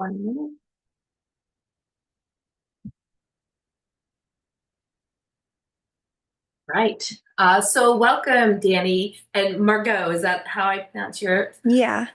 1 minute. Right. So welcome, Danny and Margot. Is that how I pronounce your? Yeah.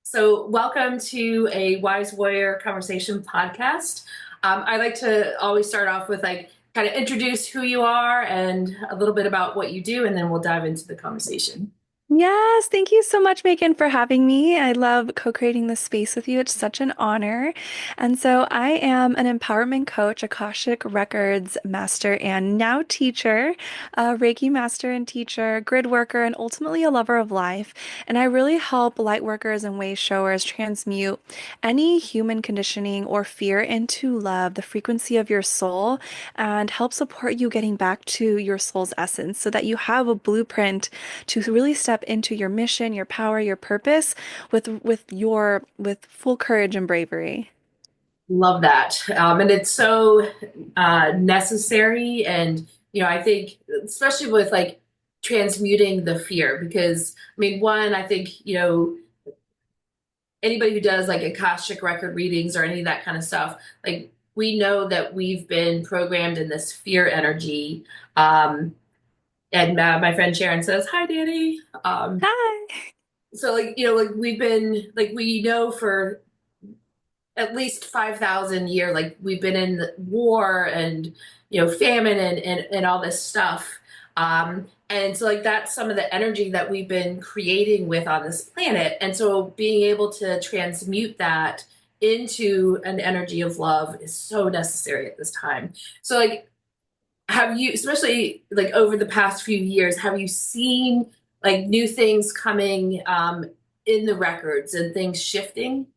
So welcome to a Wise Warrior Conversation podcast. I like to always start off with kind of introduce who you are and a little bit about what you do, and then we'll dive into the conversation. Yes, thank you so much, Megan, for having me. I love co-creating this space with you. It's such an honor. And so I am an empowerment coach, Akashic Records master, and now teacher, a Reiki master and teacher, grid worker, and ultimately a lover of life. And I really help lightworkers and wayshowers transmute any human conditioning or fear into love, the frequency of your soul, and help support you getting back to your soul's essence so that you have a blueprint to really step into your mission, your power, your purpose with full courage and bravery. Love that. And it's so necessary. And, I think, especially with transmuting the fear, because I mean, one, I think, anybody who does like Akashic record readings or any of that kind of stuff, like we know that we've been programmed in this fear energy. And my friend Sharon says, "Hi, Danny." Hi. So we've been we know for at least 5,000 years, like we've been in war and famine and all this stuff. And so that's some of the energy that we've been creating with on this planet. And so being able to transmute that into an energy of love is so necessary at this time. So have you, especially over the past few years, have you seen new things coming in the records and things shifting?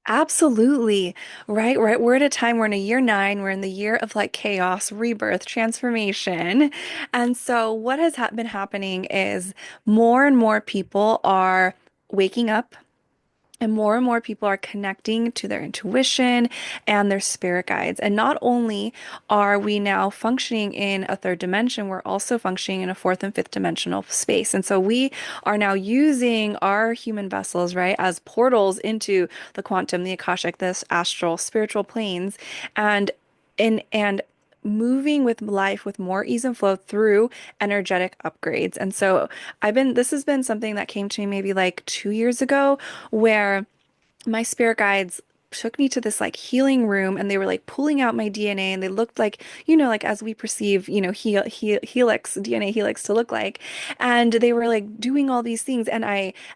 Absolutely. Right, right. We're at a time, we're in a year nine, we're in the year of like chaos, rebirth, transformation. And so what has been happening is more and more people are waking up. And more people are connecting to their intuition and their spirit guides. And not only are we now functioning in a third dimension, we're also functioning in a fourth and fifth dimensional space. And so we are now using our human vessels, right, as portals into the quantum, the Akashic, this astral, spiritual planes, and and moving with life with more ease and flow through energetic upgrades. And so this has been something that came to me maybe like 2 years ago where my spirit guides took me to this like healing room and they were like pulling out my DNA and they looked like, like as we perceive, helix, DNA helix to look like. And they were like doing all these things. And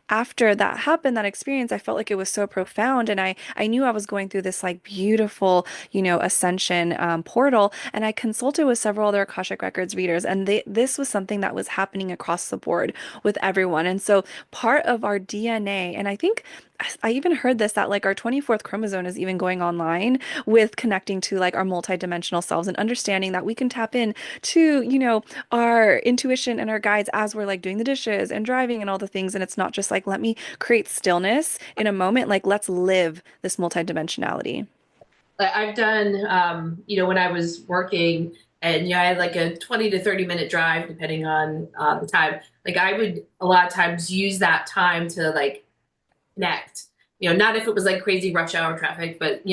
after that happened, that experience, I felt like it was so profound. And I knew I was going through this like beautiful, ascension portal. And I consulted with several other Akashic Records readers and this was something that was happening across the board with everyone. And so part of our DNA, and I think I even heard this that like our 24th chromosome is even going online with connecting to like our multidimensional selves and understanding that we can tap in to, our intuition and our guides as we're like doing the dishes and driving and all the things. And it's not just like, let me create stillness in a moment. Like, let's live this multidimensionality. I've done, when I was working and, I had like a 20 to 30 minute drive, depending on the time. Like I would a lot of times use that time to connect, not if it was like crazy rush hour traffic, but,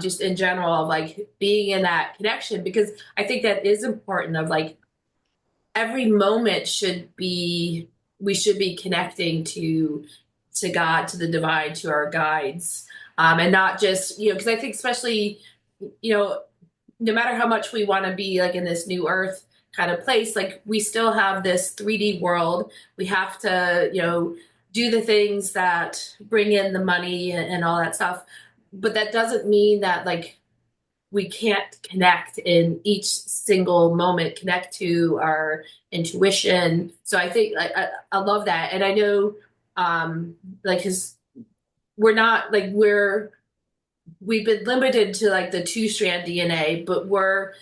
just in general of being in that connection, because I think that is important of every moment we should be connecting to God, to the divine, to our guides, and not just because I think especially you know no matter how much we want to be in this new earth kind of place, we still have this 3D world. We have to do the things that bring in the money and all that stuff, but that doesn't mean that we can't connect in each single moment, connect to our intuition. So I think I love that. And I know because we're not we've been limited to the two-strand DNA, but we're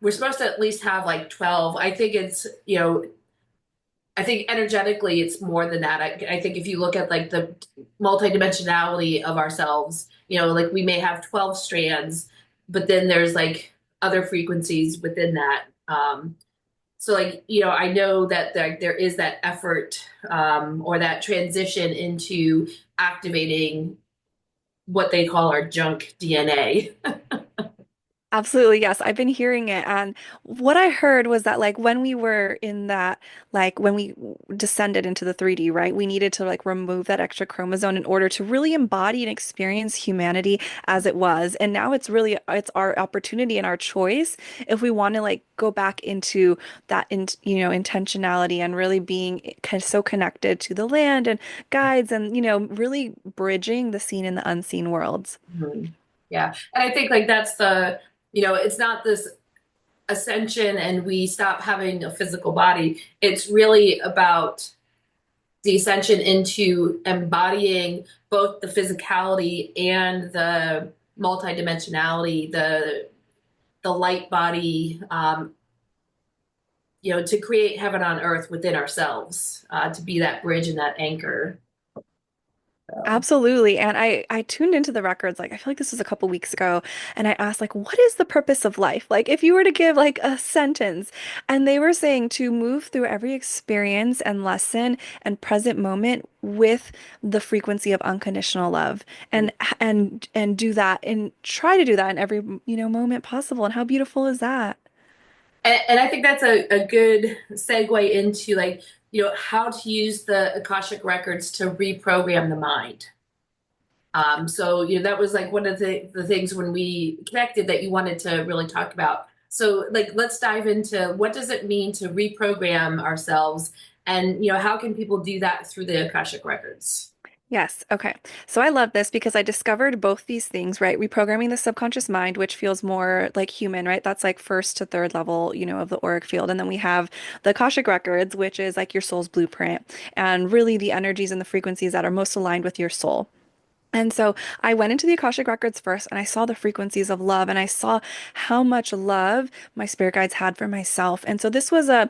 supposed to at least have 12. I think it's I think energetically it's more than that. I think if you look at the multidimensionality of ourselves, we may have 12 strands, but then there's other frequencies within that. So I know that there is that effort or that transition into activating what they call our junk DNA. Absolutely, yes. I've been hearing it. And what I heard was that like when we were in that, like when we descended into the 3D, right, we needed to like remove that extra chromosome in order to really embody and experience humanity as it was. And now it's really it's our opportunity and our choice if we want to like go back into that in, intentionality and really being kind of so connected to the land and guides and, really bridging the seen and the unseen worlds. Mhm. Yeah. And I think like that's it's not this ascension and we stop having a physical body. It's really about the ascension into embodying both the physicality and the multidimensionality, the light body, to create heaven on earth within ourselves, to be that bridge and that anchor. So, Absolutely. And I tuned into the records, like I feel like this was a couple weeks ago, and I asked like, what is the purpose of life? Like if you were to give like a sentence, and they were saying to move through every experience and lesson and present moment with the frequency of unconditional love and do that and try to do that in every, moment possible. And how beautiful is that? and I think that's a good segue into like, how to use the Akashic records to reprogram the mind. So, that was like one of the things when we connected that you wanted to really talk about. So, like, let's dive into what does it mean to reprogram ourselves, and how can people do that through the Akashic records? Yes. Okay. So I love this because I discovered both these things, right? Reprogramming the subconscious mind, which feels more like human, right? That's like first to third level, of the auric field. And then we have the Akashic records, which is like your soul's blueprint and really the energies and the frequencies that are most aligned with your soul. And so I went into the Akashic Records first and I saw the frequencies of love and I saw how much love my spirit guides had for myself. And so this was a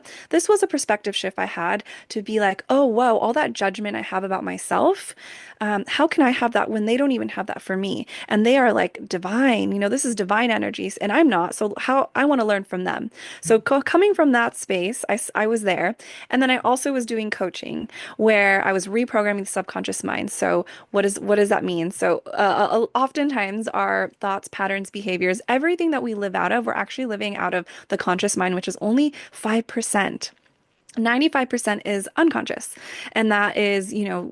perspective shift I had to be like, oh, whoa, all that judgment I have about myself, how can I have that when they don't even have that for me? And they are like divine, this is divine energies and I'm not. So how I want to learn from them. So coming from that space, I was there. And then I also was doing coaching where I was reprogramming the subconscious mind. So what does that mean? So, oftentimes our thoughts, patterns, behaviors, everything that we live out of, we're actually living out of the conscious mind, which is only 5%. 95% is unconscious, and that is,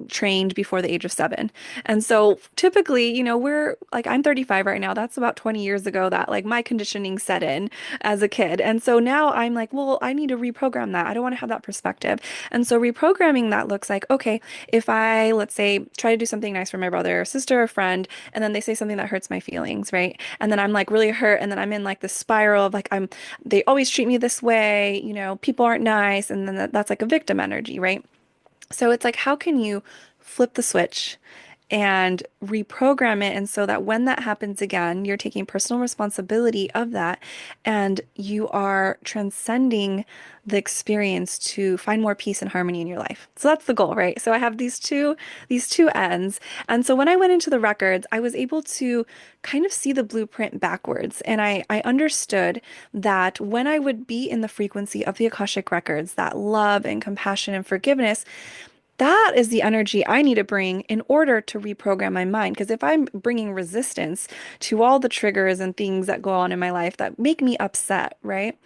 trained before the age of 7. And so typically, we're like, I'm 35 right now. That's about 20 years ago that like my conditioning set in as a kid. And so now I'm like, well, I need to reprogram that. I don't want to have that perspective. And so reprogramming that looks like, okay, if I, let's say, try to do something nice for my brother or sister or friend, and then they say something that hurts my feelings, right? And then I'm like really hurt. And then I'm in like this spiral of like, they always treat me this way, people aren't nice. And then that's like a victim energy, right? So it's like, how can you flip the switch and reprogram it? And so that when that happens again, you're taking personal responsibility of that and you are transcending the experience to find more peace and harmony in your life. So that's the goal, right? So I have these two ends. And so when I went into the records, I was able to kind of see the blueprint backwards. And I understood that when I would be in the frequency of the Akashic records, that love and compassion and forgiveness, that is the energy I need to bring in order to reprogram my mind. Because if I'm bringing resistance to all the triggers and things that go on in my life that make me upset, right?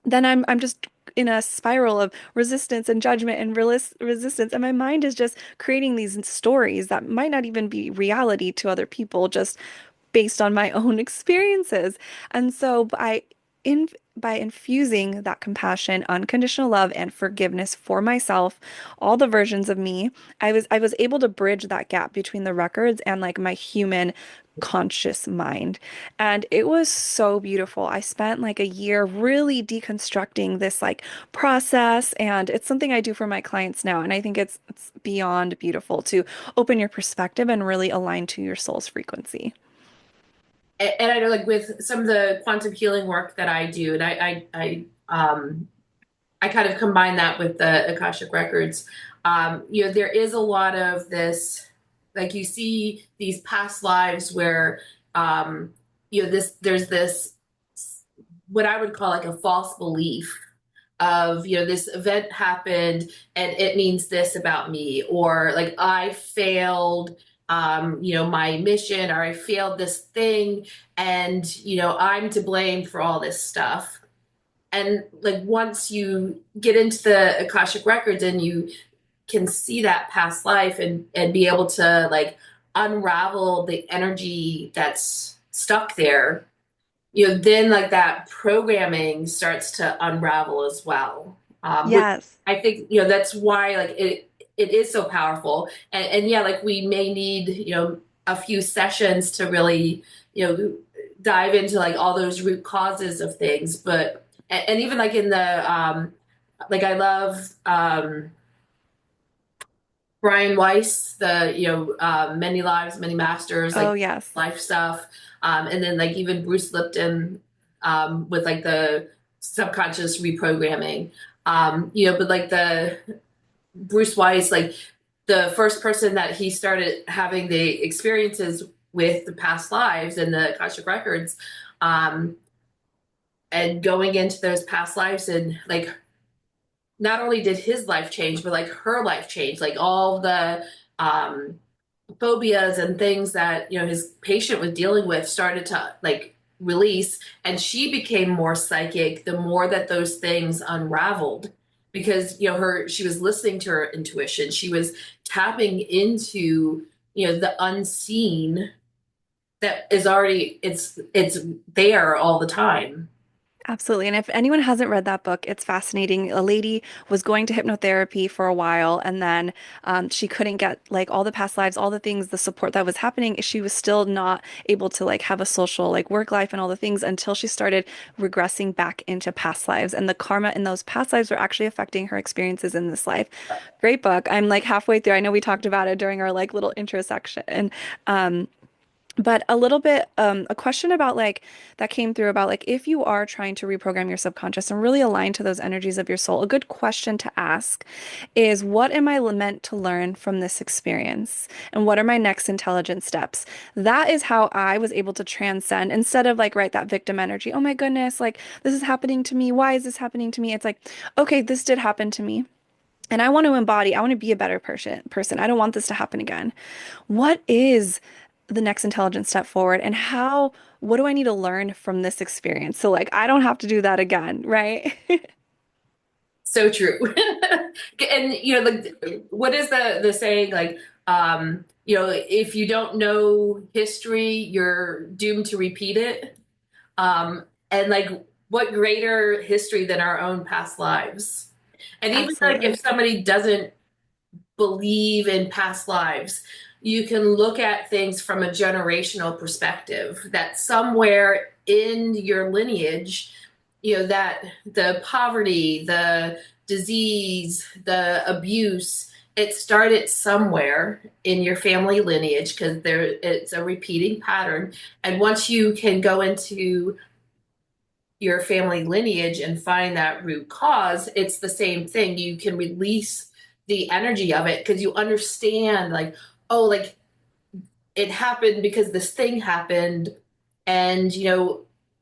Then I'm just in a spiral of resistance and judgment and resistance. And my mind is just creating these stories that might not even be reality to other people, just based on my own experiences. And so in by infusing that compassion, unconditional love, and forgiveness for myself, all the versions of me, I was able to bridge that gap between the records and like my human conscious mind. And it was so beautiful. I spent like a year really deconstructing this like process, and it's something I do for my clients now. And I think it's beyond beautiful to open your perspective and really align to your soul's frequency. And I know, like with some of the quantum healing work that I do, and I kind of combine that with the Akashic records. There is a lot of this, like you see these past lives where, there's this, what I would call like a false belief of, this event happened and it means this about me, or like I failed, my mission, or I failed this thing, and I'm to blame for all this stuff. And like once you get into the Akashic Records and you can see that past life and be able to like unravel the energy that's stuck there, then like that programming starts to unravel as well. Which Yes. I think, that's why like it is so powerful. And yeah, like we may need, a few sessions to really, dive into like all those root causes of things. But and even like in the like I love Brian Weiss, the Many Lives, Many Masters, Oh, like yes. life stuff, and then like even Bruce Lipton with like the subconscious reprogramming, but like the Bruce Weiss, like the first person that he started having the experiences with the past lives and the Akashic Records, um, and going into those past lives and like not only did his life change, but like her life changed, like all the um, phobias and things that his patient was dealing with started to like release, and she became more psychic the more that those things unraveled because she was listening to her intuition, she was tapping into the unseen that is already it's there all the time. Absolutely. And if anyone hasn't read that book, it's fascinating. A lady was going to hypnotherapy for a while, and then she couldn't get like all the past lives, all the things, the support that was happening. She was still not able to like have a social like work life and all the things until she started regressing back into past lives. And the karma in those past lives were actually affecting her experiences in this life. Great book. I'm like halfway through. I know we talked about it during our like little intro section. Um, but a little bit, a question about like that came through about like if you are trying to reprogram your subconscious and really align to those energies of your soul, a good question to ask is what am I meant to learn from this experience? And what are my next intelligent steps? That is how I was able to transcend instead of like, right, that victim energy. Oh my goodness, like this is happening to me. Why is this happening to me? It's like, okay, this did happen to me. And I want to embody, I want to be a better person. I don't want this to happen again. What is the next intelligent step forward and what do I need to learn from this experience? So like I don't have to do that again, right? So true. And like what is the saying like if you don't know history, you're doomed to repeat it. And like what greater history than our own past lives? And even like if Absolutely. somebody doesn't believe in past lives, you can look at things from a generational perspective that somewhere in your lineage, that the poverty, the disease, the abuse, it started somewhere in your family lineage because it's a repeating pattern. And once you can go into your family lineage and find that root cause, it's the same thing. You can release the energy of it because you understand, like, oh, like it happened because this thing happened. And,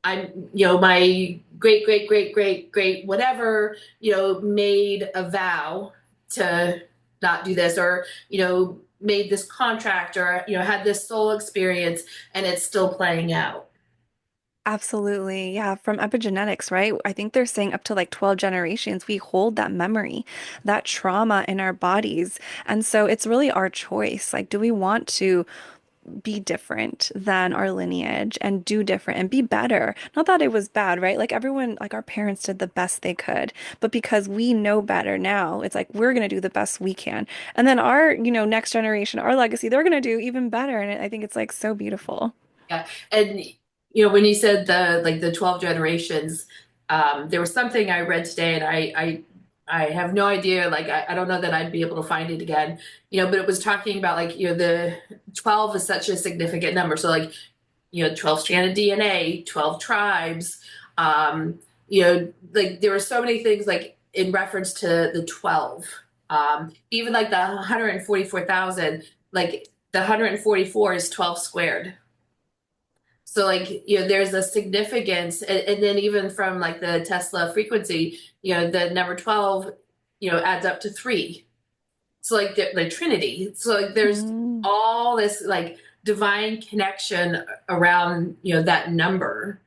my great, great, great, great, great, whatever, made a vow to not do this, or, made this contract, or, had this soul experience, and it's still playing out. Absolutely. Yeah, from epigenetics, right? I think they're saying up to like 12 generations, we hold that memory, that trauma in our bodies. And so it's really our choice. Like, do we want to be different than our lineage and do different and be better? Not that it was bad, right? Like everyone, like our parents did the best they could, but because we know better now, it's like we're going to do the best we can. And then our, next generation, our legacy, they're going to do even better. And I think it's like so beautiful. Yeah. And when you said the like the 12 generations, there was something I read today and I have no idea, like I don't know that I'd be able to find it again, but it was talking about like, the 12 is such a significant number. So like, 12 stranded DNA, 12 tribes, like there were so many things like in reference to the 12. Even like the 144,000, like the 144 is 12 squared. So like, there's a significance, and then even from like the Tesla frequency, the number 12, adds up to three. So like the Trinity. So like there's all this like divine connection around, that number.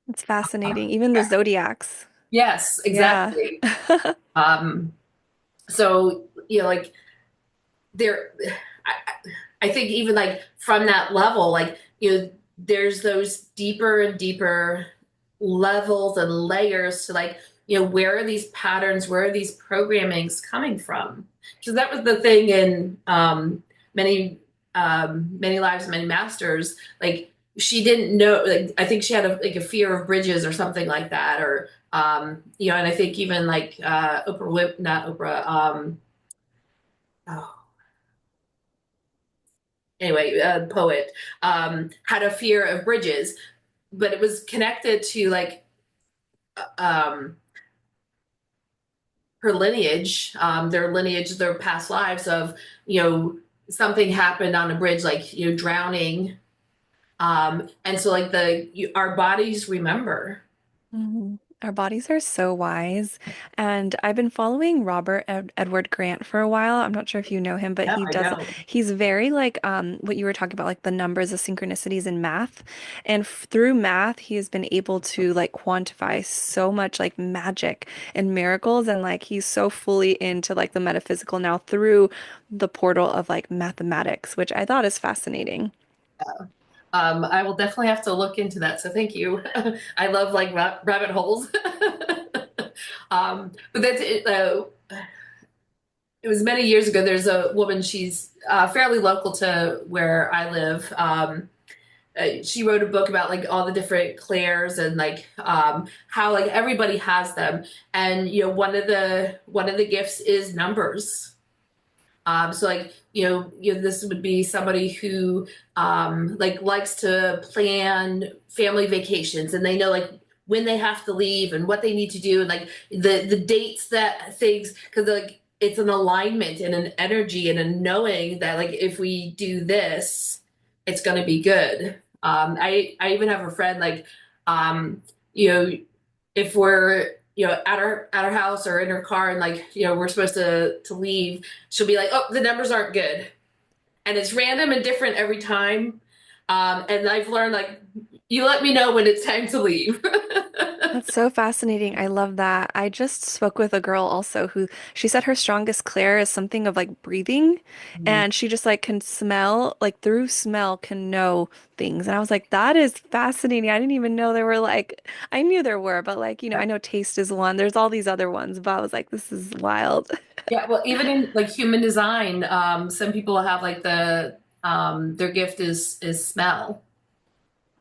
It's fascinating. Even the zodiacs. Yes, Yeah. exactly. Um, so, like there, I think even like from that level, like, there's those deeper and deeper levels and layers to like, where are these patterns, where are these programmings coming from? Because that was the thing in many lives, many masters. Like she didn't know. Like I think she had like a fear of bridges or something like that, or and I think even like Oprah Whip, not Oprah. Oh, anyway, a poet had a fear of bridges, but it was connected to like um, her lineage, their lineage, their past lives of, you know, something happened on a bridge, like, drowning. And so like our bodies remember. Mhm. Our bodies are so wise. And I've been following Robert Edward Grant for a while. I'm not sure if you know him, but Yeah, I know. he's very like what you were talking about, like the numbers, the synchronicities in math. And through math, he has been able to like quantify so much like magic and miracles. And like he's so fully into like the metaphysical now through the portal of like mathematics, which I thought is fascinating. I will definitely have to look into that. So thank you. I love like rabbit holes. But that's it. It was many years ago. There's a woman. She's fairly local to where I live. She wrote a book about like all the different clairs and like how like everybody has them. And one of the gifts is numbers. So like this would be somebody who like likes to plan family vacations, and they know like when they have to leave and what they need to do, and like the dates that things, because like it's an alignment and an energy and a knowing that like if we do this, it's going to be good. I even have a friend like um, you know if we're at our house or in her car, and like we're supposed to leave, she'll be like, oh, the numbers aren't good, and it's random and different every time. And I've learned like you let me know when it's time to leave. That's so fascinating. I love that. I just spoke with a girl also who she said her strongest clair is something of like breathing, and she just like can smell, like through smell can know things. And I was like, that is fascinating. I didn't even know there were like, I knew there were, but like, I know taste is one. There's all these other ones, but I was like, this is wild. Yeah, well, even in like human design, some people have like their gift is smell.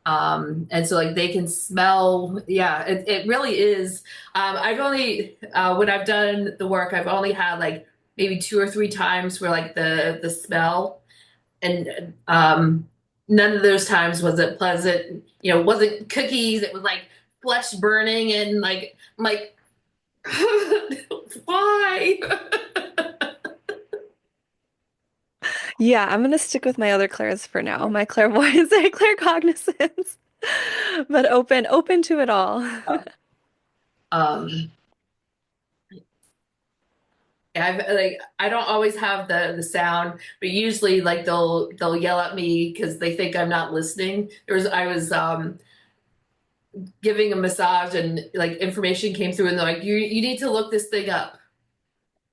And so like they can smell. Yeah, it really is. I've only when I've done the work, I've only had like maybe two or three times where like the smell, and none of those times was it pleasant. Wasn't cookies. It was like flesh burning, and like I'm like why? Yeah, I'm gonna stick with my other clairs for now. My clairvoyance and claircognizance, but open to it all. um I've like I don't always have the sound, but usually like they'll yell at me because they think I'm not listening. I was giving a massage, and like information came through, and they're like, you need to look this thing up.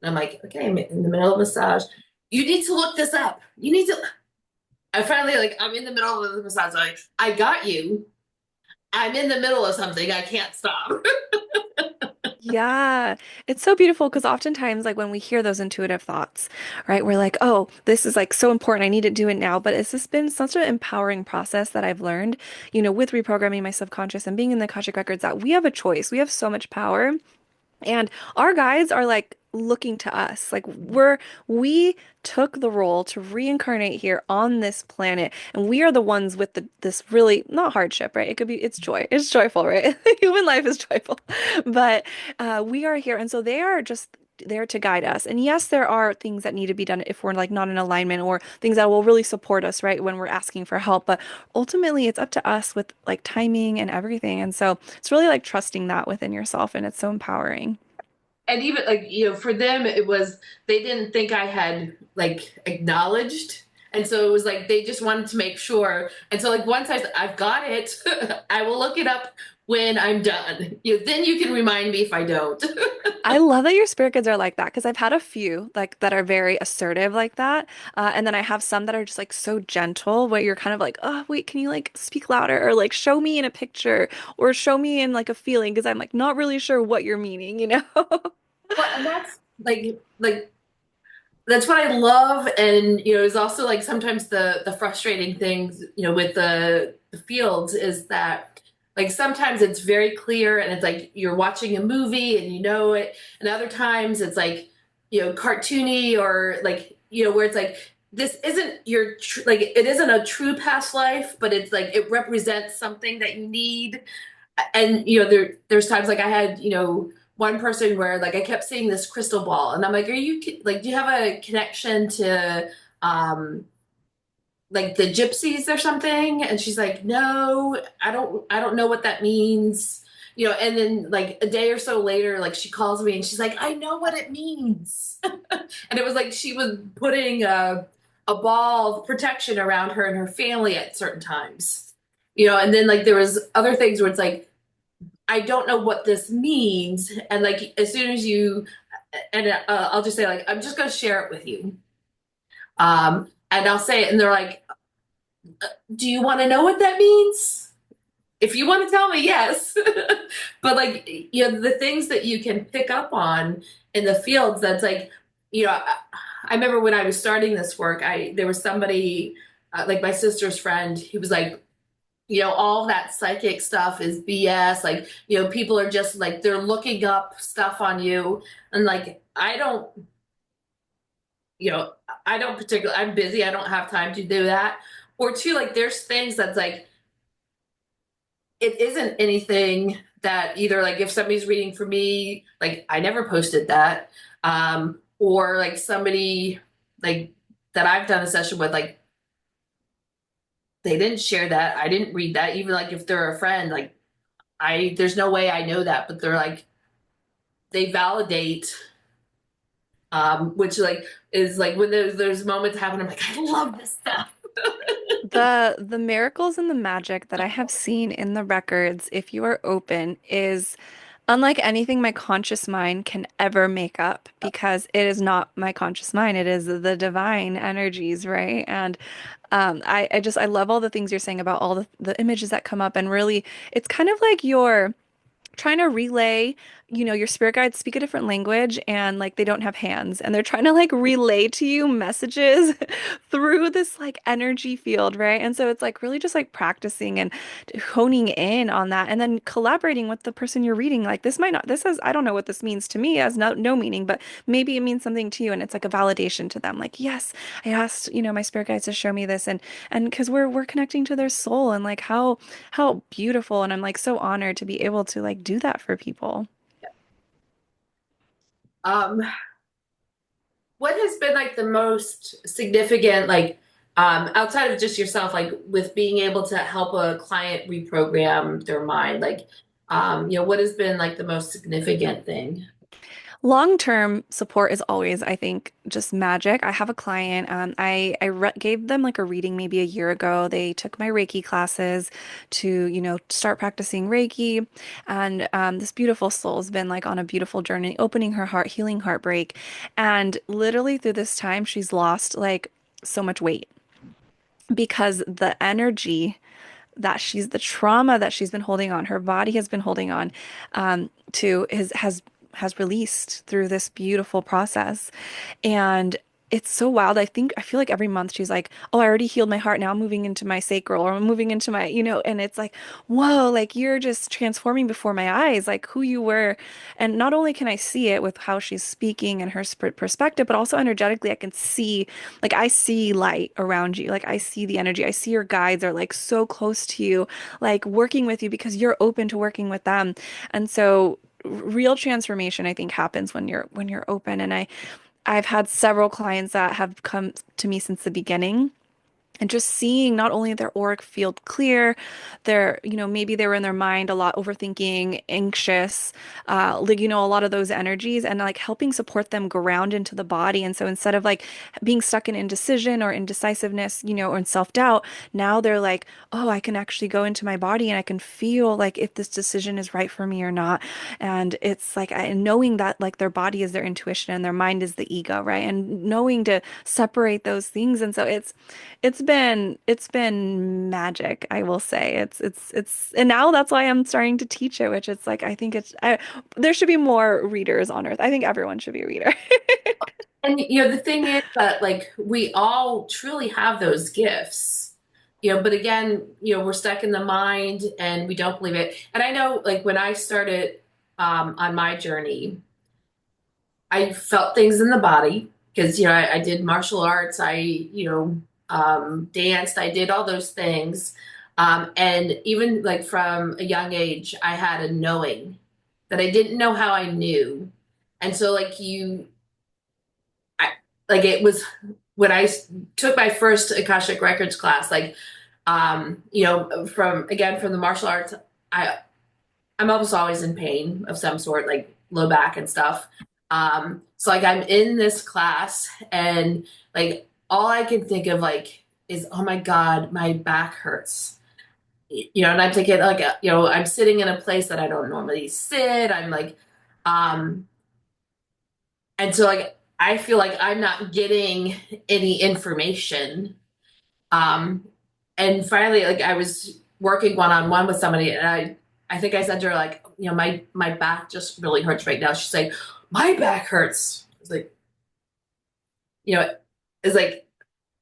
And I'm like, okay, I'm in the middle of massage. You need to look this up. You need to. I finally like I'm in the middle of the massage. I'm like, I got you. I'm in the middle of something. I can't stop. Yeah, it's so beautiful because oftentimes, like when we hear those intuitive thoughts, right, we're like, oh, this is like so important. I need to do it now. But it's just been such an empowering process that I've learned, with reprogramming my subconscious and being in the Akashic Records that we have a choice. We have so much power. And our guides are like looking to us. Like we took the role to reincarnate here on this planet, and we are the ones with this really not hardship, right? It's joy. It's joyful, right? Human life is joyful. But we are here, and so they are just there to guide us. And yes, there are things that need to be done if we're like not in alignment, or things that will really support us, right, when we're asking for help. But ultimately, it's up to us with like timing and everything. And so it's really like trusting that within yourself, and it's so empowering. And even like for them, it was they didn't think I had like acknowledged. And so it was like they just wanted to make sure. And so like once I've got it, I will look it up when I'm done. Then you can remind me if I don't. I love that your spirit guides are like that because I've had a few like that are very assertive like that. And then I have some that are just like so gentle where you're kind of like, oh, wait, can you like speak louder or like show me in a picture or show me in like a feeling because I'm like not really sure what you're meaning, you know? Well, and that's like that's what I love. And it's also like sometimes the frustrating things, with the fields is that like sometimes it's very clear and it's like you're watching a movie and you know it, and other times it's like cartoony or like where it's like this isn't like it isn't a true past life, but it's like it represents something that you need. And there's times like I had one person where like I kept seeing this crystal ball, and I'm like, are you like, do you have a connection to um like the gypsies or something? And she's like, no, I don't know what that means. And then like a day or so later, like she calls me and she's like, I know what it means. And it was like she was putting a ball of protection around her and her family at certain times. And then like there was other things where it's like, I don't know what this means. And like, as soon as and I'll just say, like, I'm just going to share it with you. And I'll say it, and they're like, do you want to know what that means? If you want to tell me, yes. But like, the things that you can pick up on in the fields, that's like, I remember when I was starting this work, there was somebody, like my sister's friend, who was like, all that psychic stuff is BS. Like, people are just like, they're looking up stuff on you. And like, you know, I don't particularly, I'm busy. I don't have time to do that. Or two, like, there's things that's like, it isn't anything that either, like, if somebody's reading for me, like, I never posted that. Or like somebody like that I've done a session with, like, they didn't share that. I didn't read that. Even like if they're a friend, like, there's no way I know that, but they're like, they validate, which like is like when there's moments happen, I'm like, I love this stuff. The miracles and the magic that I have seen in the records, if you are open, is unlike anything my conscious mind can ever make up because it is not my conscious mind. It is the divine energies, right? And I love all the things you're saying about all the images that come up and really it's kind of like your trying to relay, your spirit guides speak a different language and like they don't have hands and they're trying to like relay to you messages through this like energy field, right? And so it's like really just like practicing and honing in on that and then collaborating with the person you're reading. Like this might not, this is, I don't know what this means to me, it has no meaning, but maybe it means something to you and it's like a validation to them. Like, yes, I asked, my spirit guides to show me this and because we're connecting to their soul and like how beautiful. And I'm like so honored to be able to like do that for people. Um, what has been like the most significant, like, outside of just yourself, like with being able to help a client reprogram their mind, like, what has been like the most significant thing? Long-term support is always, I think, just magic. I have a client. I re gave them like a reading maybe a year ago. They took my Reiki classes to, start practicing Reiki, and this beautiful soul has been like on a beautiful journey, opening her heart, healing heartbreak, and literally through this time, she's lost like so much weight because the energy the trauma that she's been holding on, her body has been holding on to has released through this beautiful process. And it's so wild. I feel like every month she's like, oh, I already healed my heart. Now I'm moving into my sacral or I'm moving into my, and it's like, whoa, like you're just transforming before my eyes, like who you were. And not only can I see it with how she's speaking and her perspective, but also energetically, I can see, like, I see light around you. Like, I see the energy. I see your guides are like so close to you, like working with you because you're open to working with them. And so, real transformation, I think, happens when you're open. And I've had several clients that have come to me since the beginning and just seeing not only their auric field clear, their, maybe they were in their mind a lot overthinking, anxious, like, a lot of those energies, and like helping support them ground into the body. And so instead of like being stuck in indecision or indecisiveness, or in self-doubt, now they're like, oh, I can actually go into my body and I can feel like if this decision is right for me or not. And it's like knowing that like their body is their intuition and their mind is the ego, right? And knowing to separate those things. And so it's been magic, I will say. And now that's why I'm starting to teach it, which it's like I think there should be more readers on Earth. I think everyone should be a reader. And the thing is that like we all truly have those gifts. But again, we're stuck in the mind and we don't believe it. And I know like when I started on my journey, I felt things in the body because I did martial arts, I danced, I did all those things. And even like from a young age, I had a knowing that I didn't know how I knew. And so like I like it was when took my first Akashic Records class, like from the martial arts, I I'm almost always in pain of some sort, like low back and stuff. So like I'm in this class and like all I can think of like is, oh my God, my back hurts. And I'm thinking like, I'm sitting in a place that I don't normally sit. I'm like, um, and so like I feel like I'm not getting any information. Um, and finally, like I was working one on one with somebody, and I think I said to her like, my back just really hurts right now. She's like, my back hurts. It's like, you know, it's like,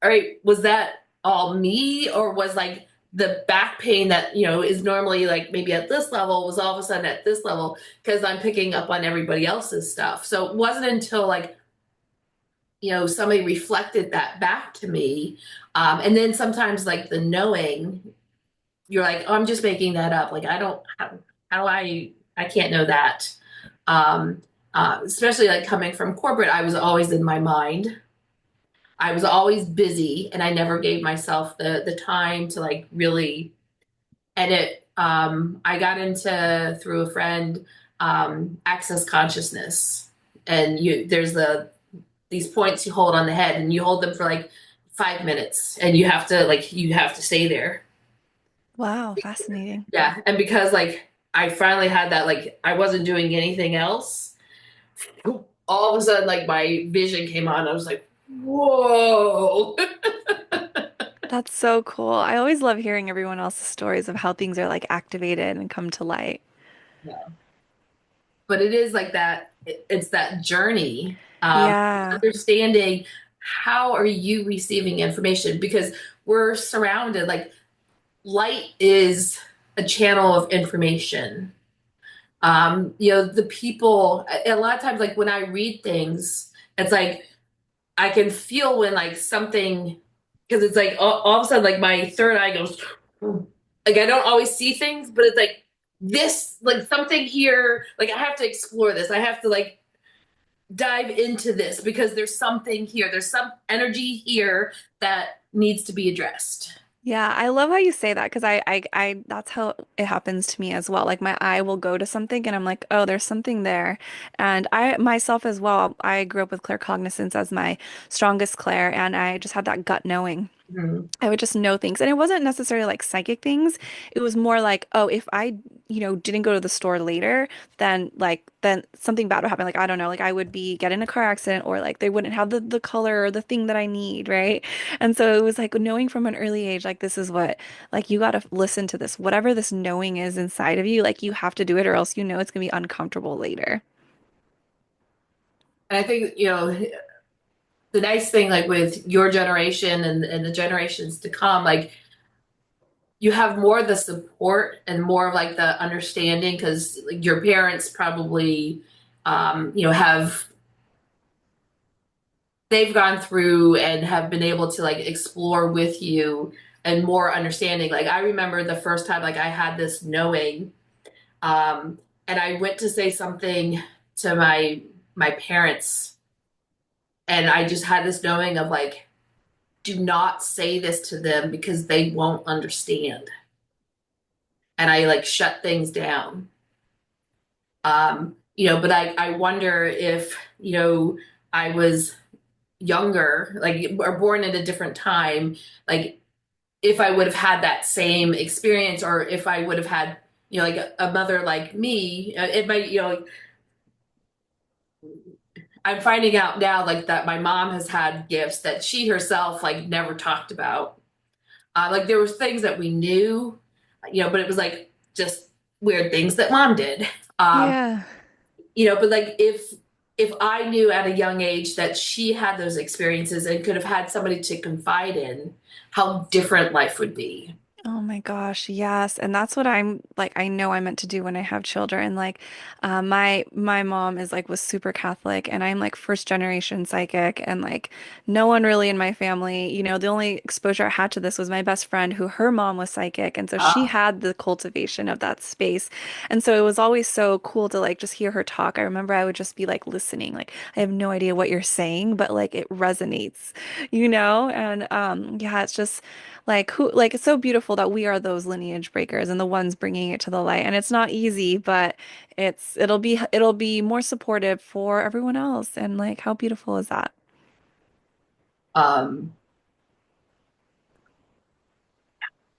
all right, was that all me, or was like the back pain that is normally like maybe at this level was all of a sudden at this level because I'm picking up on everybody else's stuff. So it wasn't until like somebody reflected that back to me. And then sometimes like the knowing, you're like, oh, I'm just making that up. Like, I don't, how do I can't know that. Um, Especially like coming from corporate, I was always in my mind. I was always busy and I never gave myself the time to like really edit. I got into through a friend, access consciousness. And there's these points you hold on the head and you hold them for like 5 minutes and you have to stay there. Wow, fascinating. Yeah. And because like I finally had that, like I wasn't doing anything else, all of a sudden like my vision came on. I was like, whoa. That's so cool. I always love hearing everyone else's stories of how things are like activated and come to light. Yeah. But it is like that, it's that journey, Yeah. understanding how are you receiving information because we're surrounded, like light is a channel of information. The people, a lot of times, like when I read things, it's like I can feel when like something, because it's like all of a sudden, like my third eye goes, like I don't always see things, but it's like this, like something here, like I have to explore this. I have to like dive into this because there's something here. There's some energy here that needs to be addressed. Yeah, I love how you say that because that's how it happens to me as well. Like my eye will go to something and I'm like, oh, there's something there. And I myself as well, I grew up with claircognizance as my strongest clair, and I just had that gut knowing. Mhm. I would just know things. And it wasn't necessarily like psychic things. It was more like, oh, if I, didn't go to the store later, then something bad would happen. Like, I don't know, like I would get in a car accident, or like they wouldn't have the color or the thing that I need, right? And so it was like knowing from an early age, like this is what, like you got to listen to this. Whatever this knowing is inside of you, like you have to do it or else it's gonna be uncomfortable later. And I think, the nice thing, like with your generation and the generations to come, like you have more of the support and more of like the understanding because like, your parents probably, have they've gone through and have been able to like explore with you and more understanding. Like I remember the first time like I had this knowing, um, and I went to say something to my parents, and I just had this knowing of like, do not say this to them because they won't understand. And I like shut things down. But I wonder if, I was younger, like, or born at a different time, like, if I would have had that same experience, or if I would have had, like a mother like me, it might, I'm finding out now, like, that my mom has had gifts that she herself, like, never talked about. Like, there was things that we knew, but it was like just weird things that mom did. Um, Yeah. but like, if I knew at a young age that she had those experiences and could have had somebody to confide in, how different life would be. Oh my gosh, yes. And that's what I'm like I know I'm meant to do when I have children. Like my mom is like was super Catholic and I'm like first generation psychic and like no one really in my family, the only exposure I had to this was my best friend who her mom was psychic and so she Uh, had the cultivation of that space. And so it was always so cool to like just hear her talk. I remember I would just be like listening, like I have no idea what you're saying, but like it resonates, And yeah, it's just like it's so beautiful that we are those lineage breakers and the ones bringing it to the light. And it's not easy, but it'll be more supportive for everyone else. And like how beautiful is that? um,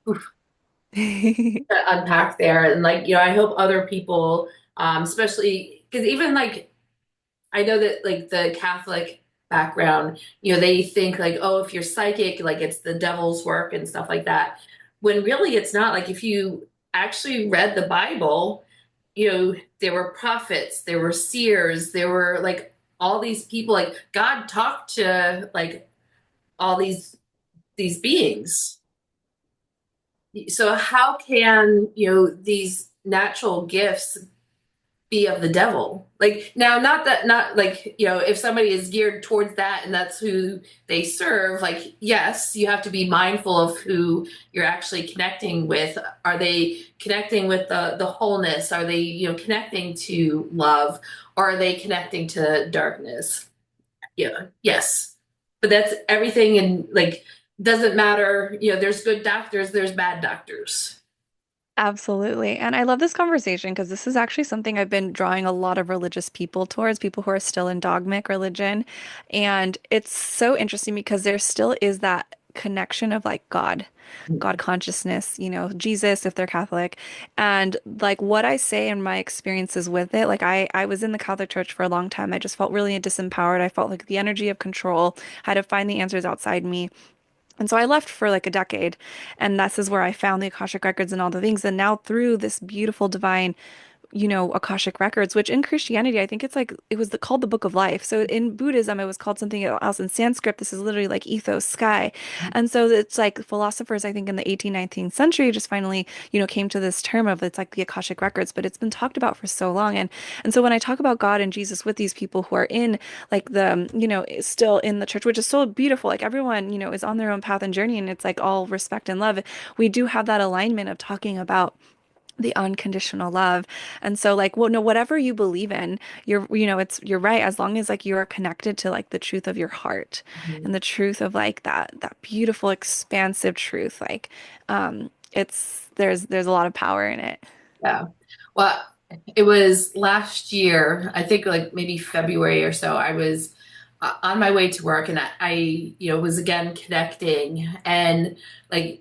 to unpack there, and like, I hope other people, especially because even like, I know that like the Catholic background, they think like, oh, if you're psychic, like it's the devil's work and stuff like that. When really it's not. Like, if you actually read the Bible, there were prophets, there were seers, there were like all these people. Like, God talked to like all these beings. So how can, these natural gifts be of the devil? Like, now, not like, if somebody is geared towards that and that's who they serve, like, yes, you have to be mindful of who you're actually connecting with. Are they connecting with the wholeness? Are they, connecting to love? Or are they connecting to darkness? Yeah, yes. But that's everything. And like, doesn't matter, there's good doctors, there's bad doctors. Absolutely. And I love this conversation because this is actually something I've been drawing a lot of religious people towards, people who are still in dogmatic religion. And it's so interesting because there still is that connection of like God consciousness, Jesus if they're Catholic. And like what I say in my experiences with it, like I was in the Catholic Church for a long time. I just felt really disempowered. I felt like the energy of control, I had to find the answers outside me. And so I left for like a decade, and this is where I found the Akashic Records and all the things. And now through this beautiful divine Akashic Records, which in Christianity, I think it's like it was called the Book of Life. So in Buddhism, it was called something else. In Sanskrit, this is literally like ethos, sky. And so it's like philosophers, I think in the 18th, 19th century just finally, came to this term of it's like the Akashic Records, but it's been talked about for so long. And so when I talk about God and Jesus with these people who are in like still in the church, which is so beautiful, like everyone, is on their own path and journey, and it's like all respect and love. We do have that alignment of talking about the unconditional love. And so like, well, no, whatever you believe in, you're right. As long as like you are connected to like the truth of your heart Mhm. and the truth of like that beautiful, expansive truth, like, there's a lot of power in it. Yeah. Well, it was last year, I think like maybe February or so, I was on my way to work, and was again connecting, and like,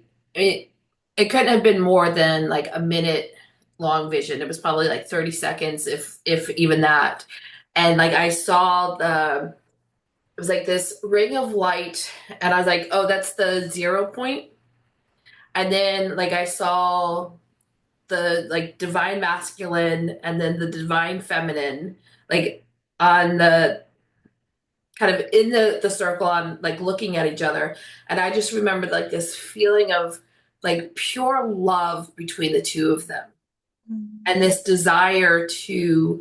it couldn't have been more than like a minute long vision. It was probably like 30 seconds, if even that. And like, I saw it was like this ring of light, and I was like, oh, that's the 0 point. And then like, I saw the like divine masculine and then the divine feminine, like, on the kind of in the circle, on like looking at each other. And I just remembered like this feeling of like pure love between the two of them, Mm. and this desire to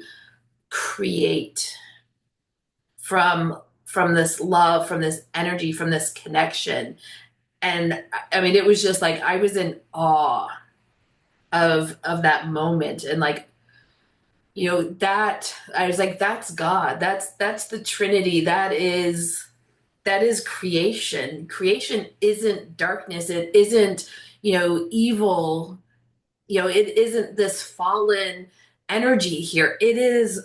create from this love, from this energy, from this connection. And I mean, it was just like I was in awe of that moment. And like, that I was like, that's God. That's the Trinity. That is that is creation. Creation isn't darkness. It isn't, evil. It isn't this fallen energy here. It is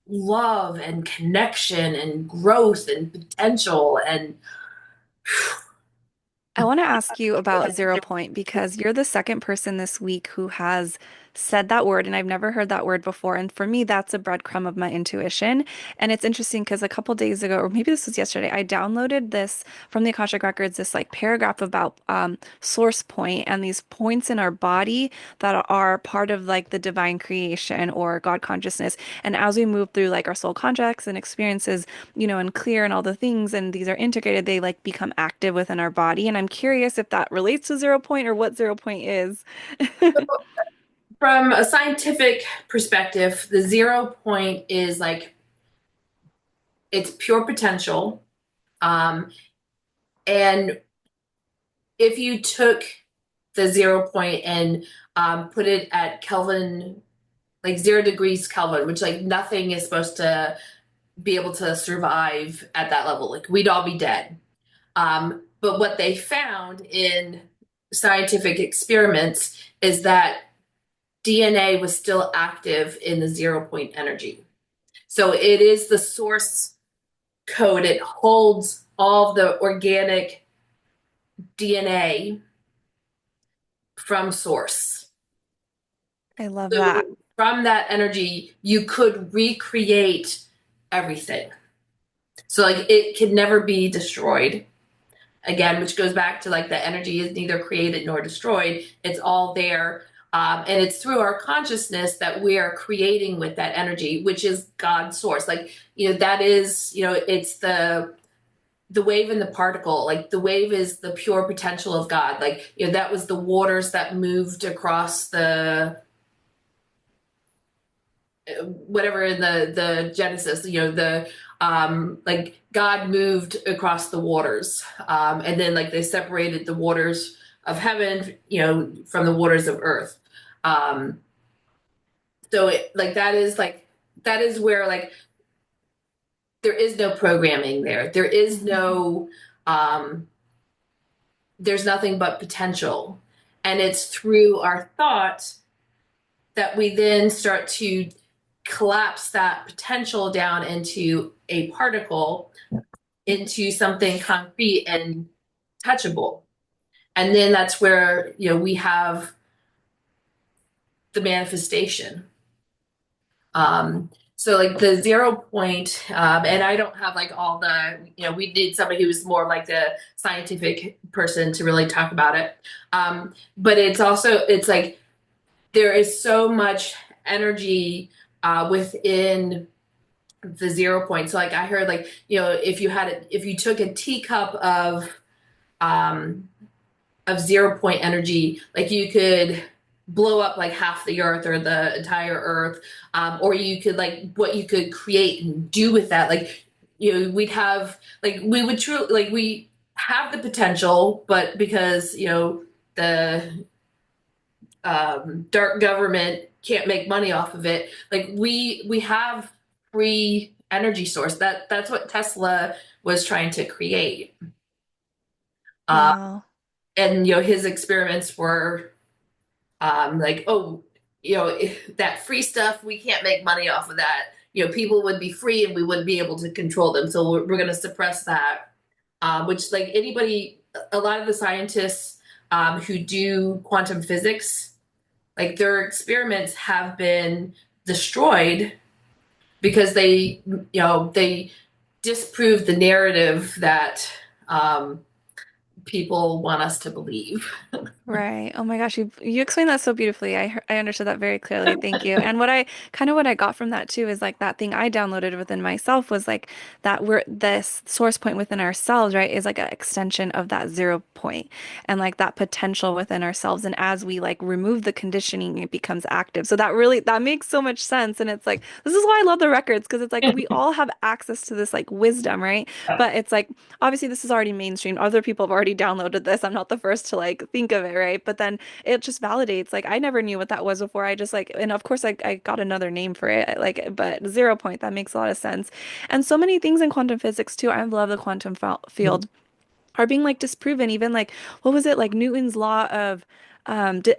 love and connection and growth and potential and I want to ask you about 0 point because you're the second person this week who has said that word, and I've never heard that word before. And for me, that's a breadcrumb of my intuition. And it's interesting because a couple days ago, or maybe this was yesterday, I downloaded this from the Akashic Records, this like paragraph about source point and these points in our body that are part of like the divine creation or God consciousness. And as we move through like our soul contracts and experiences, and clear and all the things, and these are integrated, they like become active within our body. And I'm curious if that relates to 0 point or what 0 point is. from a scientific perspective, the 0 point is like it's pure potential. And if you took the 0 point and put it at Kelvin, like 0 degrees Kelvin, which like nothing is supposed to be able to survive at that level, like we'd all be dead. But what they found in scientific experiments is that DNA was still active in the 0 point energy. So it is the source code. It holds all the organic DNA from source. I love that. So from that energy, you could recreate everything. So like it can never be destroyed again, which goes back to like the energy is neither created nor destroyed. It's all there. And it's through our consciousness that we are creating with that energy, which is God's source. Like, that is, it's the wave and the particle. Like the wave is the pure potential of God. Like, that was the waters that moved across the whatever in the Genesis, the like God moved across the waters, and then like they separated the waters of heaven, from the waters of earth. Um, so that is where like there is no programming there. There is no there's nothing but potential, and it's through our thought that we then start to collapse that potential down into a particle, into something concrete and touchable. And then that's where, we have the manifestation. So like the 0 point, and I don't have like all the, we need somebody who's more like the scientific person to really talk about it. But it's like there is so much energy within the 0 point. So like I heard like, if you took a teacup um, of 0 point energy, like you could blow up like half the earth or the entire earth, or you could like what you could create and do with that. Like, we'd have like we would truly like we have the potential, but because the dark government can't make money off of it. Like we have free energy source. That's what Tesla was trying to create. Uh, Wow. and his experiments were like, oh, that free stuff, we can't make money off of that. People would be free and we wouldn't be able to control them. So we're going to suppress that. Which like anybody, a lot of the scientists who do quantum physics, like their experiments have been destroyed because they disprove the narrative that people want us to believe. Right. Oh my gosh, you explained that so beautifully. I understood that very clearly. Thank you. And what I got from that too is like that thing I downloaded within myself was like that we're this source point within ourselves, right, is like an extension of that 0 point and like that potential within ourselves. And as we like remove the conditioning, it becomes active. So that makes so much sense. And it's like this is why I love the records because it's like we all have access to this like wisdom, right? But it's like obviously this is already mainstream. Other people have already downloaded this. I'm not the first to like think of it, right? But then it just validates. Like I never knew what that was before. I just like, and of course I got another name for it. Like, but 0 point, that makes a lot of sense. And so many things in quantum physics too. I love the quantum field are being like disproven. Even like, what was it? Like Newton's law of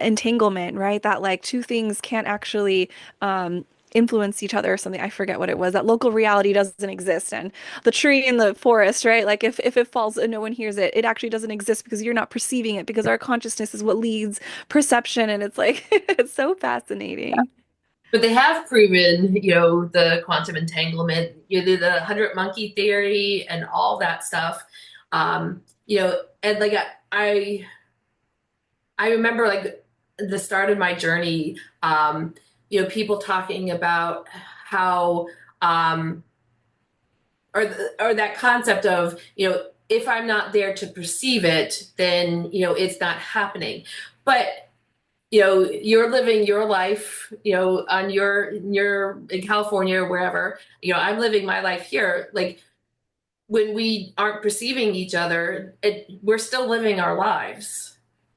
entanglement, right? That like two things can't actually influence each other or something. I forget what it was. That local reality doesn't exist. And the tree in the forest, right? Like if it falls and no one hears it, it actually doesn't exist because you're not perceiving it because our consciousness is what leads perception. And it's like, it's so fascinating. But they have proven, the quantum entanglement, the 100 monkey theory and all that stuff. And like I remember like the start of my journey, people talking about how, um, or that concept of, if I'm not there to perceive it, then, it's not happening. But you're living your life, on your in California or wherever, I'm living my life here. Like when we aren't perceiving each other, we're still living our lives.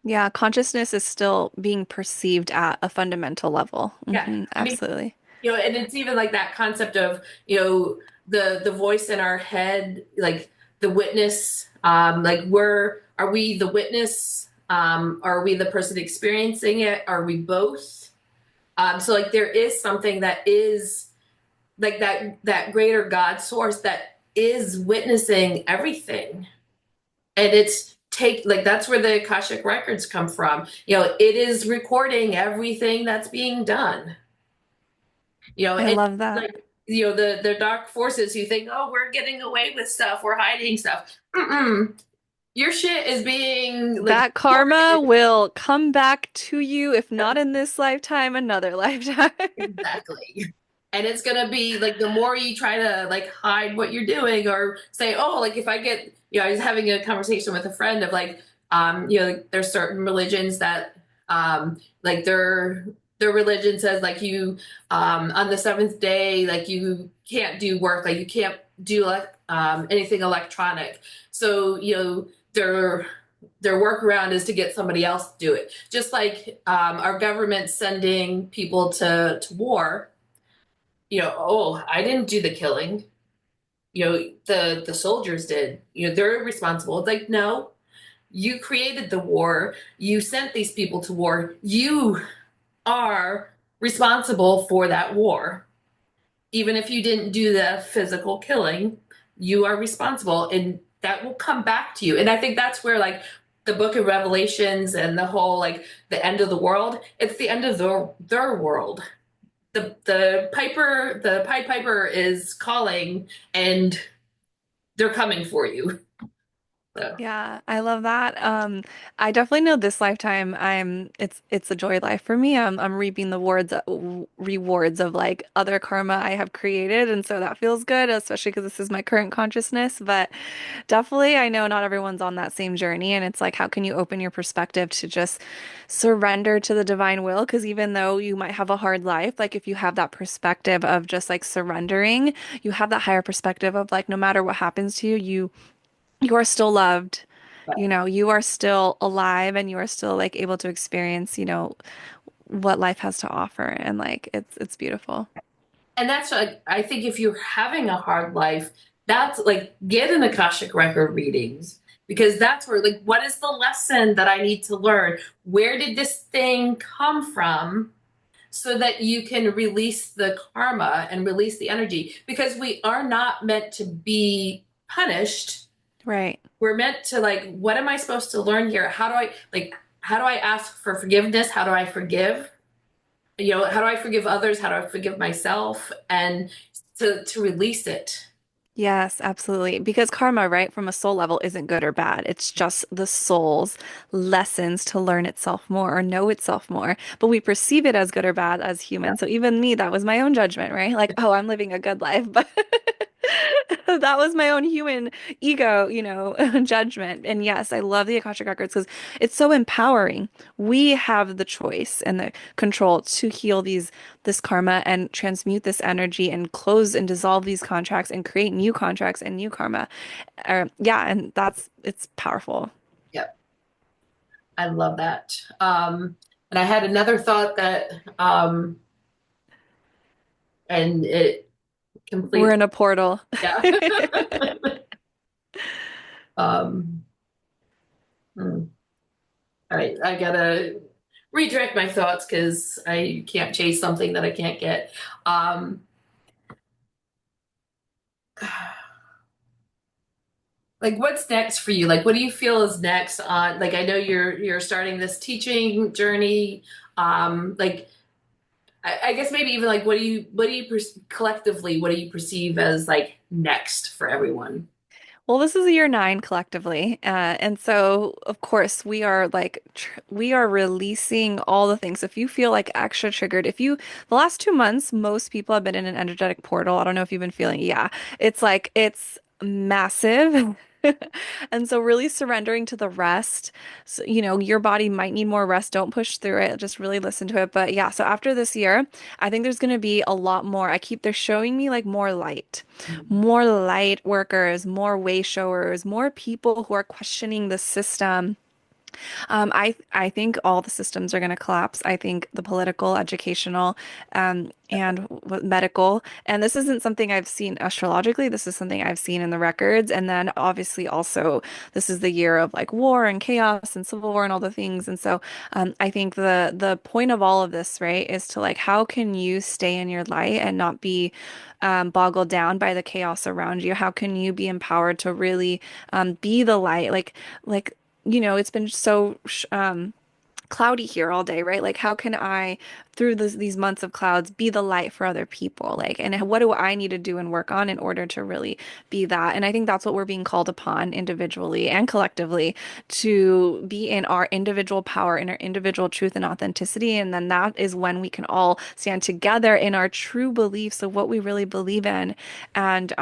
Yeah, consciousness is still being perceived at a fundamental level. Yeah. I mean, Absolutely. and it's even like that concept of, the voice in our head, like the witness, like are we the witness? Are we the person experiencing it? Are we both? So like there is something that is like that greater God source that is witnessing everything. And it's take like that's where the Akashic Records come from. It is recording everything that's being done. I And love that. like the dark forces who think, oh, we're getting away with stuff, we're hiding stuff. Mm-mm. Your shit is being like That karma will come back to you, if not in this lifetime, another lifetime. exactly. And it's gonna be like the more you try to like hide what you're doing or say, oh, like if I get, I was having a conversation with a friend of like, like there's certain religions that, like their religion says like you, on the seventh day, like you can't do work, like you can't do like anything electronic. So their workaround is to get somebody else to do it. Just like our government sending people to war. Oh, I didn't do the killing. The soldiers did. They're responsible. It's like, no, you created the war. You sent these people to war. You are responsible for that war. Even if you didn't do the physical killing, you are responsible and that will come back to you. And I think that's where like the book of Revelations and the whole like the end of the world, it's the end of their world. The Pied Piper is calling and they're coming for you. So Yeah, I love that. I definitely know this lifetime it's a joy life for me. I'm reaping the rewards of like other karma I have created, and so that feels good, especially because this is my current consciousness. But definitely I know not everyone's on that same journey, and it's like how can you open your perspective to just surrender to the divine will? Because even though you might have a hard life, like if you have that perspective of just like surrendering, you have that higher perspective of like no matter what happens to you, you are still loved. You are still alive and you are still like able to experience, what life has to offer. And like it's beautiful. and that's like I think if you're having a hard life, that's like get an Akashic record readings because that's where like what is the lesson that I need to learn? Where did this thing come from? So that you can release the karma and release the energy because we are not meant to be punished. Right. We're meant to like, what am I supposed to learn here? How do I ask for forgiveness? How do I forgive? How do I forgive others? How do I forgive myself? And to release it. Yes, absolutely. Because karma, right, from a soul level isn't good or bad. It's just the soul's lessons to learn itself more or know itself more. But we perceive it as good or bad as humans. So even me, that was my own judgment, right? Like, oh, I'm living a good life. But that was my own human ego, judgment. And yes, I love the Akashic Records because it's so empowering. We have the choice and the control to heal this karma and transmute this energy and close and dissolve these contracts and create new contracts and new karma. Yeah, and it's powerful. Yeah. I love that. And I had another thought that, and it We're completely, in a portal. yeah. Um, hmm. All right, I gotta redirect my thoughts because I can't chase something that I can't get. Um, like, what's next for you? Like, what do you feel is next on? Like, I know you're starting this teaching journey. Like, I guess maybe even like, collectively, what do you perceive as like next for everyone? Well, this is year nine collectively. And so, of course, we are like, we are releasing all the things. If you feel like extra triggered, the last 2 months, most people have been in an energetic portal. I don't know if you've been feeling, yeah, it's like, it's massive. And so, really surrendering to the rest. So, your body might need more rest. Don't push through it. Just really listen to it. But yeah, so after this year, I think there's going to be a lot more. They're showing me like more light workers, more wayshowers, more people who are questioning the system. I think all the systems are going to collapse. I think the political, educational, and medical. And this isn't something I've seen astrologically. This is something I've seen in the records. And then obviously also this is the year of like war and chaos and civil war and all the things. And so I think the point of all of this, right, is to like how can you stay in your light and not be boggled down by the chaos around you? How can you be empowered to really be the light? Like it's been so cloudy here all day, right? Like, how can I, through these months of clouds, be the light for other people? Like, and what do I need to do and work on in order to really be that? And I think that's what we're being called upon individually and collectively to be in our individual power, in our individual truth and authenticity. And then that is when we can all stand together in our true beliefs of what we really believe in and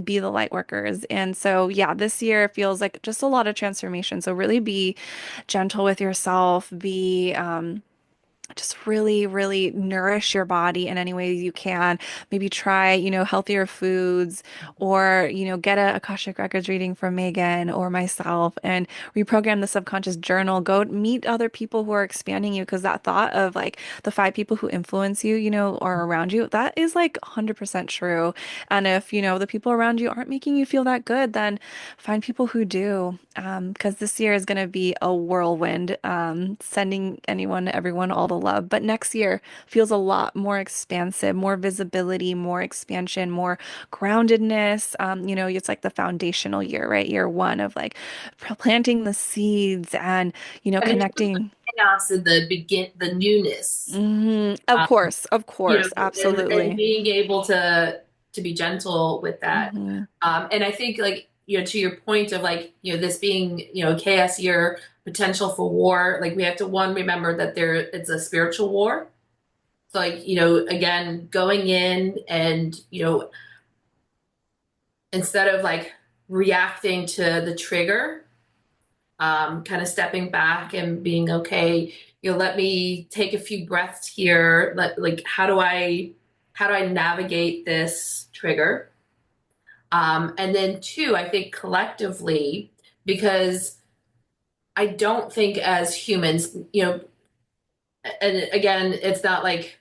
be the light workers. And so, yeah, this year feels like just a lot of transformation. So, really be gentle with yourself, be just really, really nourish your body in any way you can. Maybe try, healthier foods or, get a Akashic Records reading from Megan or myself and reprogram the subconscious journal. Go meet other people who are expanding you because that thought of like the five people who influence you, or around you, that is like 100% true. And if, the people around you aren't making you feel that good, then find people who do. Because this year is going to be a whirlwind, sending everyone all the love. But next year feels a lot more expansive, more visibility, more expansion, more groundedness. It's like the foundational year, right? Year one of like planting the seeds and, And there's so much connecting. chaos in the newness. Um, Of course, and absolutely. being able to be gentle with that. Hmm. And I think like, to your point of like, this being, a chaos year, potential for war, like we have to one, remember that it's a spiritual war. So like, again, going in and, instead of like reacting to the trigger, kind of stepping back and being okay, let me take a few breaths here. Like, how do I navigate this trigger? And then two, I think collectively, because I don't think as humans, and again, it's not like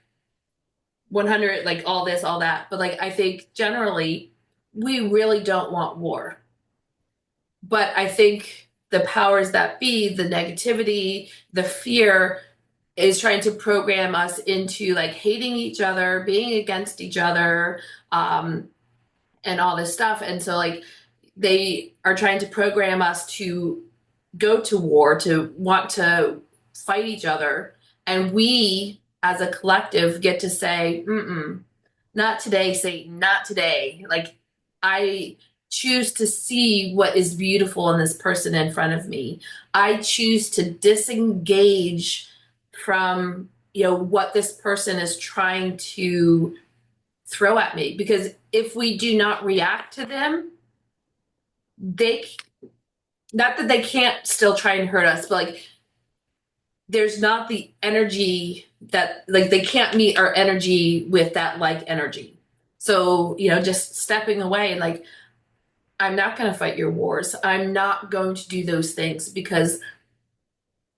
100, like all this, all that, but like I think generally we really don't want war. But I think the powers that be, the negativity, the fear is trying to program us into like hating each other, being against each other, um, and all this stuff. And so, like, they are trying to program us to go to war, to want to fight each other. And we, as a collective, get to say, mm-mm, not today, Satan, not today. Like, I choose to see what is beautiful in this person in front of me. I choose to disengage from, what this person is trying to throw at me. Because if we do not react to them, they, not that they can't still try and hurt us, but like, there's not the energy that, like, they can't meet our energy with that like energy. So, just stepping away, like, I'm not going to fight your wars. I'm not going to do those things because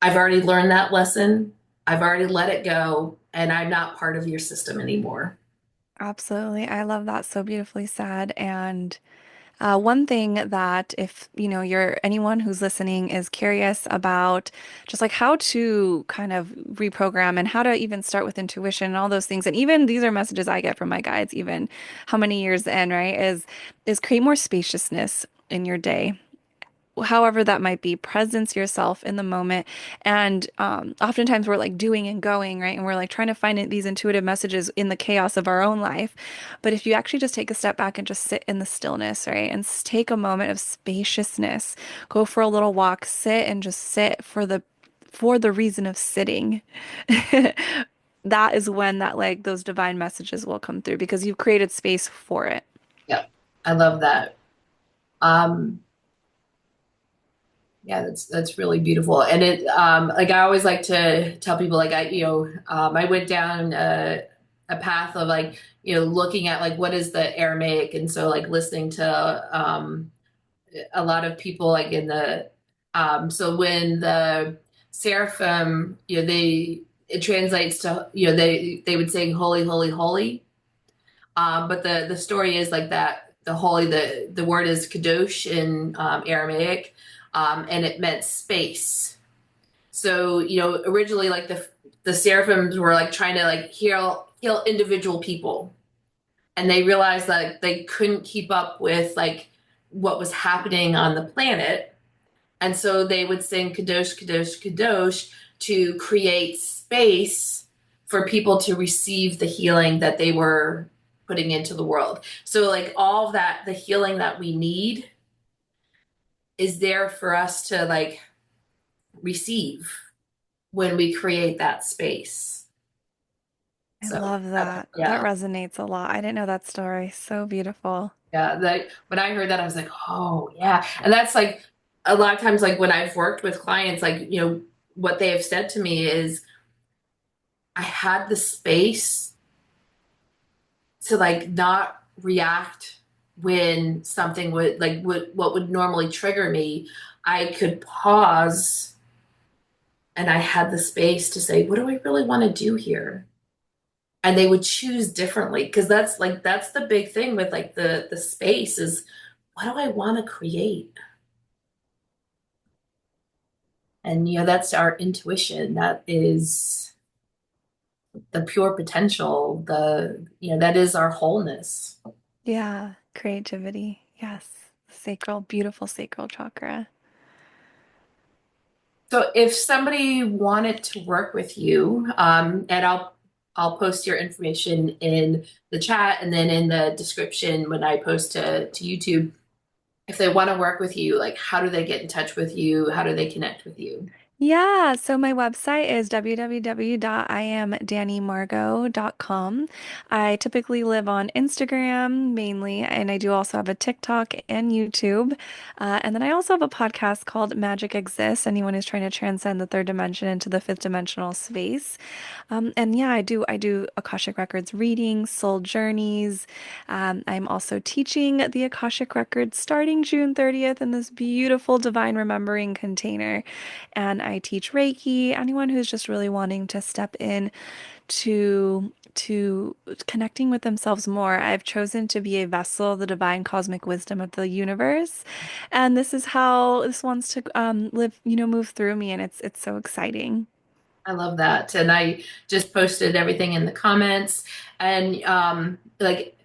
I've already learned that lesson. I've already let it go, and I'm not part of your system anymore. Absolutely. I love that. So beautifully said. And one thing that if you're anyone who's listening is curious about just like how to kind of reprogram and how to even start with intuition and all those things, and even these are messages I get from my guides, even how many years in, right, is create more spaciousness in your day, however that might be, presence yourself in the moment. And oftentimes we're like doing and going, right? And we're like trying to find these intuitive messages in the chaos of our own life. But if you actually just take a step back and just sit in the stillness, right? And take a moment of spaciousness, go for a little walk, sit and just sit for the reason of sitting. That is when that like those divine messages will come through because you've created space for it. Yeah, I love that. Um, yeah, that's really beautiful. And it like I always like to tell people like I went down a path of like looking at like what is the Aramaic, and so like listening to a lot of people like in the so when the seraphim they it translates to they would sing holy holy holy, but the story is like that the holy the word is kadosh in Aramaic, and it meant space. So originally like the seraphims were like trying to like heal individual people, and they realized that they couldn't keep up with like what was happening on the planet, and so they would sing kadosh kadosh kadosh to create space for people to receive the healing that they were putting into the world. So like all of that, the healing that we need is there for us to like receive when we create that space. I So love that. That yeah. resonates a lot. I didn't know that story. So beautiful. Yeah, that when I heard that, I was like, oh yeah. And that's like a lot of times, like when I've worked with clients, like, what they have said to me is I had the space to like not react when something would like what would normally trigger me. I could pause, and I had the space to say, what do I really want to do here? And they would choose differently, because that's the big thing with like the space is what do I want to create? And that's our intuition. That is the pure potential. That is our wholeness. Yeah, creativity. Yes. Sacral, beautiful sacral chakra. So if somebody wanted to work with you, and I'll post your information in the chat and then in the description when I post to YouTube. If they want to work with you, like how do they get in touch with you? How do they connect with you? Yeah, so my website is www.iamdannymargot.com. I typically live on Instagram mainly, and I do also have a TikTok and YouTube. And then I also have a podcast called Magic Exists. Anyone who's trying to transcend the third dimension into the fifth dimensional space. And yeah, I do Akashic Records readings, soul journeys. I'm also teaching the Akashic Records starting June 30th in this beautiful divine remembering container. And I teach Reiki, anyone who's just really wanting to step in to connecting with themselves more. I've chosen to be a vessel of the divine cosmic wisdom of the universe. And this is how this wants to live, move through me. And it's so exciting. I love that. And I just posted everything in the comments. And like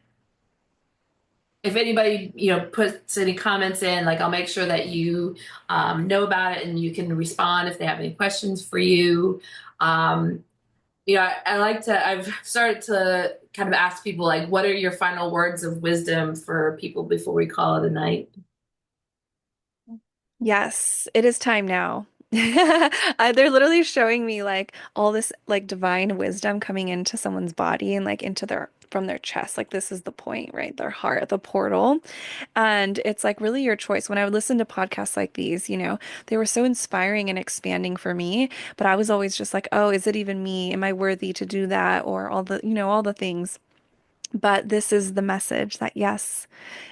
if anybody, puts any comments in, like I'll make sure that you know about it and you can respond if they have any questions for you. Um, I've started to kind of ask people like, what are your final words of wisdom for people before we call it a night? Yes, it is time now. They're literally showing me like all this like divine wisdom coming into someone's body and like into their from their chest. Like this is the point, right? Their heart, the portal. And it's like really your choice. When I would listen to podcasts like these, they were so inspiring and expanding for me, but I was always just like, oh, is it even me? Am I worthy to do that? Or all the things. But this is the message that yes,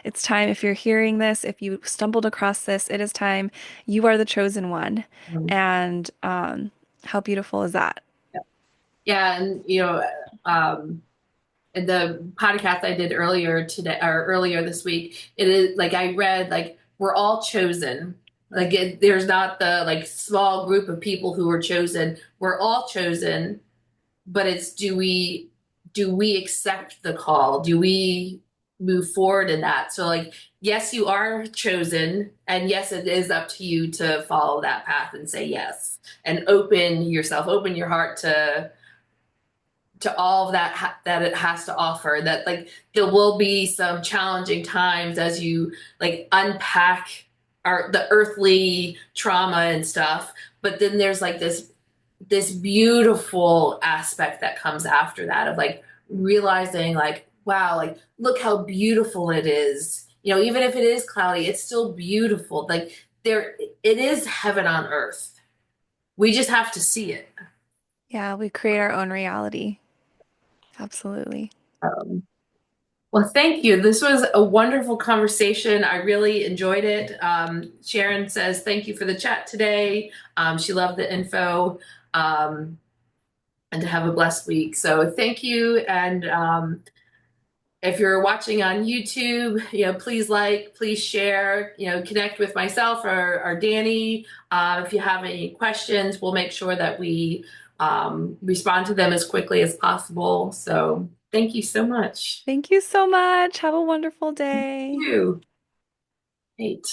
it's time. If you're hearing this, if you stumbled across this, it is time. You are the chosen one. And how beautiful is that? Yeah, and um, in the podcast I did earlier today or earlier this week, it is like I read like we're all chosen. Like there's not the like small group of people who are chosen. We're all chosen, but it's do we accept the call? Do we move forward in that? So like yes, you are chosen, and yes, it is up to you to follow that path and say yes and open yourself, open your heart to all of that it has to offer. That like there will be some challenging times as you like unpack the earthly trauma and stuff, but then there's like this beautiful aspect that comes after that of like realizing like wow, like look how beautiful it is. Even if it is cloudy, it's still beautiful. Like there it is heaven on earth. We just have to see it. Yeah, we create our own reality. Absolutely. um, Well, thank you. This was a wonderful conversation. I really enjoyed it. Sharon says thank you for the chat today. She loved the info, and to have a blessed week. So thank you. And if you're watching on YouTube, please like, please share, connect with myself or Danny. If you have any questions, we'll make sure that we respond to them as quickly as possible. So thank you so much. Thank you so much. Have a wonderful Thank day. you. Great.